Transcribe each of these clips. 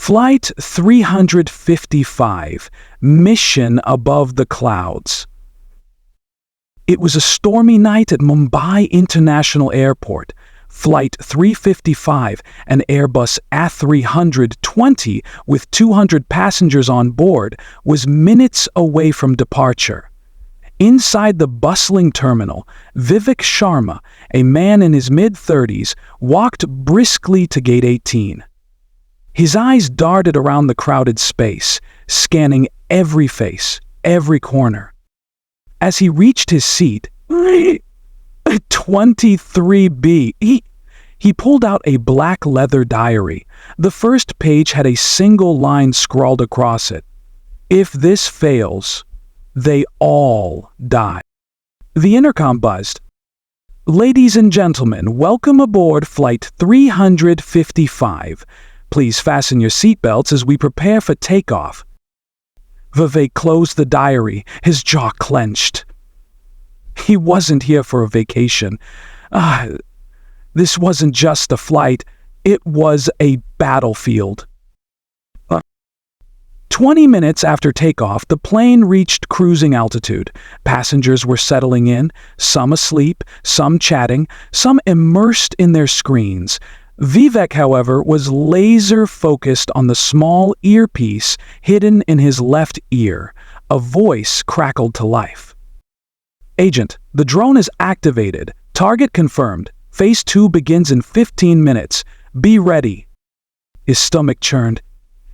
Flight 355, Mission Above the Clouds. It was a stormy night at Mumbai International Airport. Flight 355, an Airbus A320 with 200 passengers on board, was minutes away from departure. Inside the bustling terminal, Vivek Sharma, a man in his mid-30s, walked briskly to gate 18. His eyes darted around the crowded space, scanning every face, every corner. As he reached his seat, 23B, he pulled out a black leather diary. The first page had a single line scrawled across it. If this fails, they all die. The intercom buzzed. Ladies and gentlemen, welcome aboard Flight 355. Please fasten your seatbelts as we prepare for takeoff. Vivek closed the diary, his jaw clenched. He wasn't here for a vacation. This wasn't just a flight, it was a battlefield. 20 minutes after takeoff, the plane reached cruising altitude. Passengers were settling in, some asleep, some chatting, some immersed in their screens. Vivek, however, was laser-focused on the small earpiece hidden in his left ear. A voice crackled to life. Agent, the drone is activated. Target confirmed. Phase 2 begins in 15 minutes. Be ready. His stomach churned.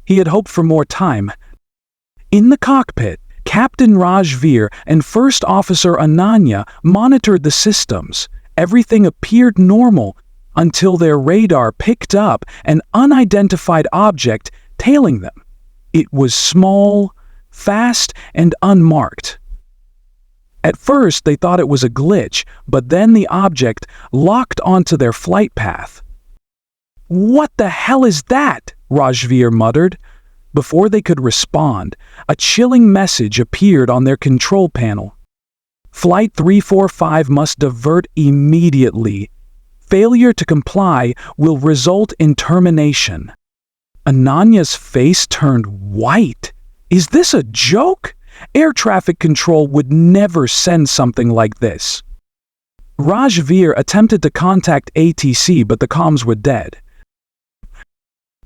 He had hoped for more time. In the cockpit, Captain Rajveer and First Officer Ananya monitored the systems. Everything appeared normal until their radar picked up an unidentified object tailing them. It was small, fast, and unmarked. At first, they thought it was a glitch, but then the object locked onto their flight path. "What the hell is that?" Rajveer muttered. Before they could respond, a chilling message appeared on their control panel. Flight 345 must divert immediately. Failure to comply will result in termination. Ananya's face turned white. Is this a joke? Air traffic control would never send something like this. Rajveer attempted to contact ATC, but the comms were dead.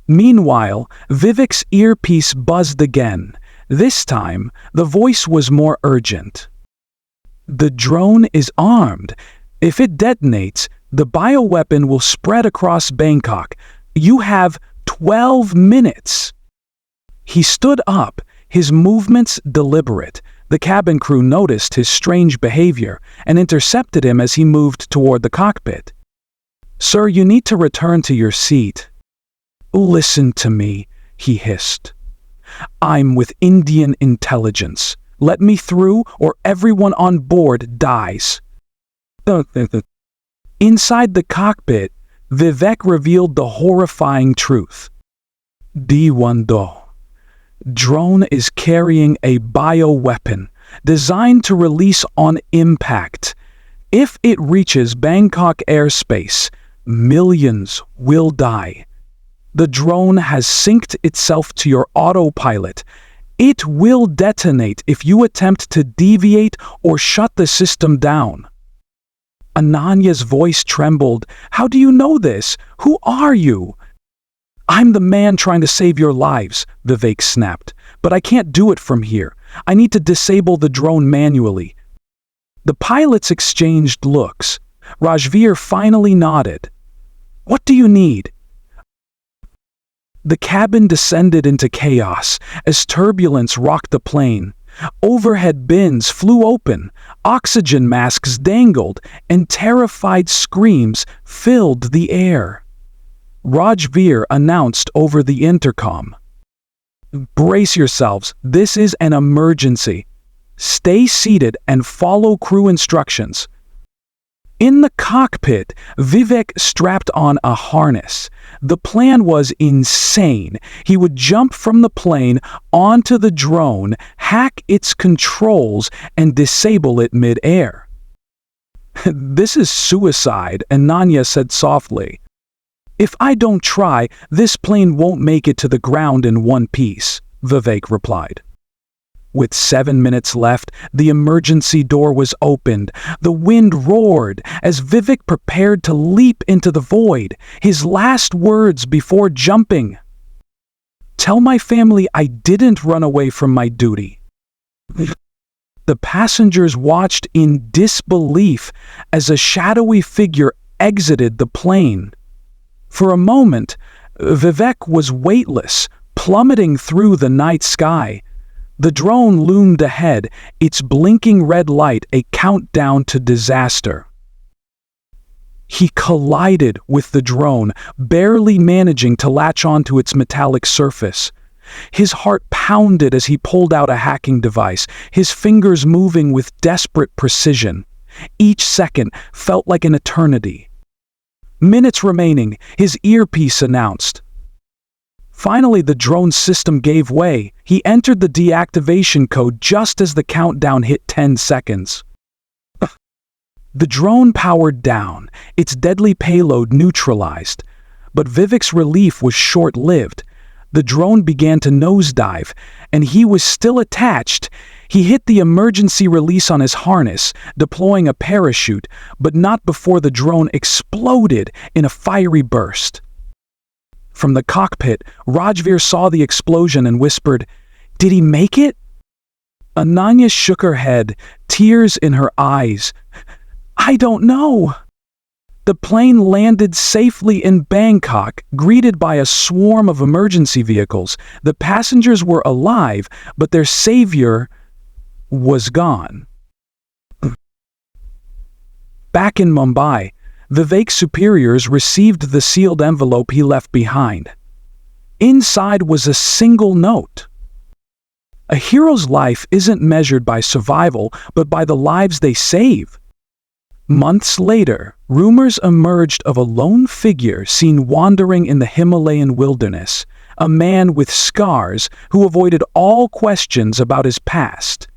Meanwhile, Vivek's earpiece buzzed again. This time, the voice was more urgent. The drone is armed. If it detonates, the bioweapon will spread across Bangkok. You have 12 minutes. He stood up, his movements deliberate. The cabin crew noticed his strange behavior and intercepted him as he moved toward the cockpit. "Sir, you need to return to your seat." "Listen to me," he hissed. "I'm with Indian intelligence. Let me through or everyone on board dies." Inside the cockpit, Vivek revealed the horrifying truth. D1Do. Drone is carrying a bioweapon designed to release on impact. If it reaches Bangkok airspace, millions will die. The drone has synced itself to your autopilot. It will detonate if you attempt to deviate or shut the system down. Ananya's voice trembled. "How do you know this? Who are you?" "I'm the man trying to save your lives," Vivek snapped. "But I can't do it from here. I need to disable the drone manually." The pilots exchanged looks. Rajveer finally nodded. "What do you need?" The cabin descended into chaos as turbulence rocked the plane. Overhead bins flew open, oxygen masks dangled, and terrified screams filled the air. Rajveer announced over the intercom, "Brace yourselves, this is an emergency. Stay seated and follow crew instructions." In the cockpit, Vivek strapped on a harness. The plan was insane. He would jump from the plane onto the drone, hack its controls, and disable it mid-air. "This is suicide," Ananya said softly. "If I don't try, this plane won't make it to the ground in one piece," Vivek replied. With 7 minutes left, the emergency door was opened. The wind roared as Vivek prepared to leap into the void, his last words before jumping. "Tell my family I didn't run away from my duty." The passengers watched in disbelief as a shadowy figure exited the plane. For a moment, Vivek was weightless, plummeting through the night sky. The drone loomed ahead, its blinking red light a countdown to disaster. He collided with the drone, barely managing to latch onto its metallic surface. His heart pounded as he pulled out a hacking device, his fingers moving with desperate precision. Each second felt like an eternity. "Minutes remaining," his earpiece announced. Finally, the drone's system gave way. He entered the deactivation code just as the countdown hit 10 seconds. The drone powered down, its deadly payload neutralized. But Vivek's relief was short-lived. The drone began to nosedive, and he was still attached. He hit the emergency release on his harness, deploying a parachute, but not before the drone exploded in a fiery burst. From the cockpit, Rajveer saw the explosion and whispered, "Did he make it?" Ananya shook her head, tears in her eyes. "I don't know." The plane landed safely in Bangkok, greeted by a swarm of emergency vehicles. The passengers were alive, but their savior was gone. Back in Mumbai, Vivek's superiors received the sealed envelope he left behind. Inside was a single note. "A hero's life isn't measured by survival, but by the lives they save." Months later, rumors emerged of a lone figure seen wandering in the Himalayan wilderness, a man with scars who avoided all questions about his past.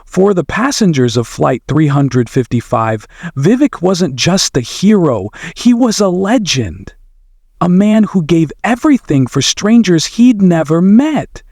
For the passengers of Flight 355, Vivek wasn't just a hero, he was a legend. A man who gave everything for strangers he'd never met.